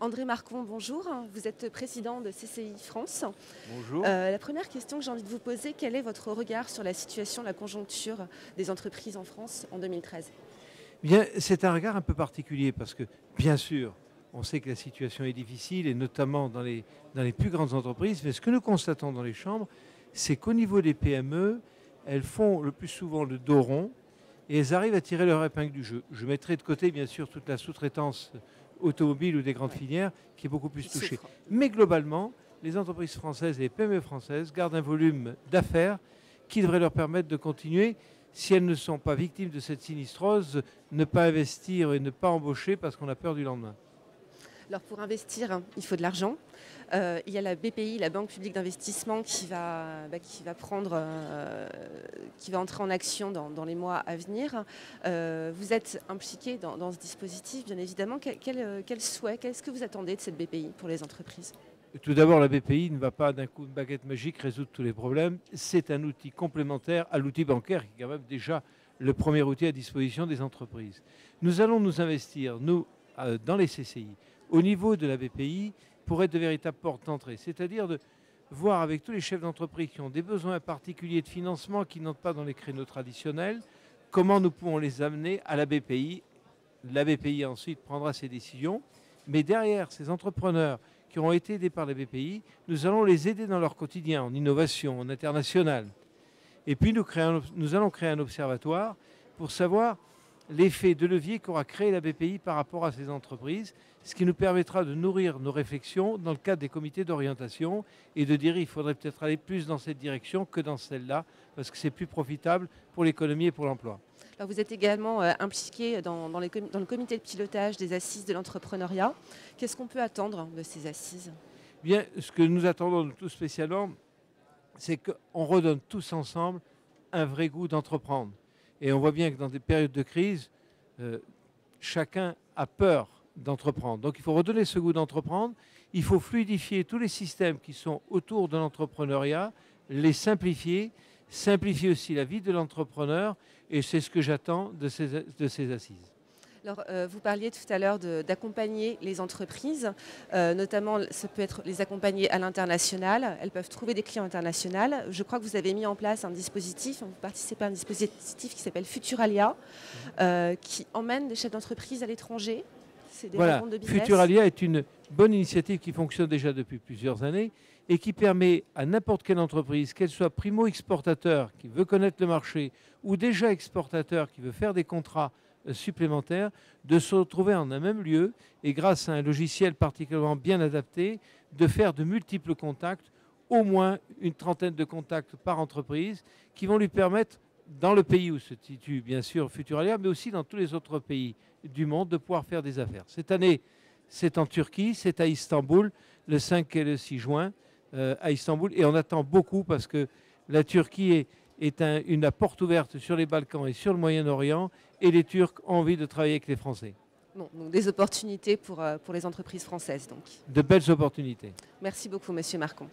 André Marcon, bonjour. Vous êtes président de CCI France. Bonjour. La première question que j'ai envie de vous poser, quel est votre regard sur la situation, la conjoncture des entreprises en France en 2013? Bien, c'est un regard un peu particulier parce que, bien sûr, on sait que la situation est difficile et notamment dans les plus grandes entreprises. Mais ce que nous constatons dans les chambres, c'est qu'au niveau des PME, elles font le plus souvent le dos rond et elles arrivent à tirer leur épingle du jeu. Je mettrai de côté, bien sûr, toute la sous-traitance automobile ou des grandes filières qui est beaucoup plus touchée. Mais globalement, les entreprises françaises et les PME françaises gardent un volume d'affaires qui devrait leur permettre de continuer, si elles ne sont pas victimes de cette sinistrose, ne pas investir et ne pas embaucher parce qu'on a peur du lendemain. Alors pour investir, il faut de l'argent. Il y a la BPI, la Banque publique d'investissement, qui va entrer en action dans les mois à venir. Vous êtes impliqué dans ce dispositif, bien évidemment. Quel souhait, qu'est-ce que vous attendez de cette BPI pour les entreprises? Tout d'abord, la BPI ne va pas d'un coup de baguette magique résoudre tous les problèmes. C'est un outil complémentaire à l'outil bancaire qui est quand même déjà le premier outil à disposition des entreprises. Nous allons nous investir, nous, dans les CCI, au niveau de la BPI, pour être de véritables portes d'entrée. C'est-à-dire de voir avec tous les chefs d'entreprise qui ont des besoins particuliers de financement qui n'entrent pas dans les créneaux traditionnels, comment nous pouvons les amener à la BPI. La BPI ensuite prendra ses décisions. Mais derrière ces entrepreneurs qui ont été aidés par la BPI, nous allons les aider dans leur quotidien, en innovation, en international. Et puis nous allons créer un observatoire pour savoir l'effet de levier qu'aura créé la BPI par rapport à ces entreprises, ce qui nous permettra de nourrir nos réflexions dans le cadre des comités d'orientation et de dire il faudrait peut-être aller plus dans cette direction que dans celle-là, parce que c'est plus profitable pour l'économie et pour l'emploi. Alors vous êtes également impliqué dans le comité de pilotage des assises de l'entrepreneuriat. Qu'est-ce qu'on peut attendre de ces assises? Bien, ce que nous attendons tout spécialement, c'est qu'on redonne tous ensemble un vrai goût d'entreprendre. Et on voit bien que dans des périodes de crise, chacun a peur d'entreprendre. Donc il faut redonner ce goût d'entreprendre. Il faut fluidifier tous les systèmes qui sont autour de l'entrepreneuriat, les simplifier, simplifier aussi la vie de l'entrepreneur. Et c'est ce que j'attends de ces assises. Alors, vous parliez tout à l'heure d'accompagner les entreprises, notamment ça peut être les accompagner à l'international. Elles peuvent trouver des clients internationaux. Je crois que vous avez mis en place un dispositif, vous participez à un dispositif qui s'appelle Futuralia, qui emmène des chefs d'entreprise à l'étranger. C'est des rencontres de business. Futuralia est une bonne initiative qui fonctionne déjà depuis plusieurs années et qui permet à n'importe quelle entreprise, qu'elle soit primo-exportateur qui veut connaître le marché ou déjà exportateur qui veut faire des contrats supplémentaires, de se retrouver en un même lieu et grâce à un logiciel particulièrement bien adapté, de faire de multiples contacts, au moins une trentaine de contacts par entreprise qui vont lui permettre, dans le pays où se situe bien sûr Futuralia, mais aussi dans tous les autres pays du monde, de pouvoir faire des affaires. Cette année, c'est en Turquie, c'est à Istanbul, le 5 et le 6 juin à Istanbul, et on attend beaucoup parce que la Turquie est une porte ouverte sur les Balkans et sur le Moyen-Orient, et les Turcs ont envie de travailler avec les Français. Bon, donc des opportunités pour les entreprises françaises. Donc. De belles opportunités. Merci beaucoup, Monsieur Marcon.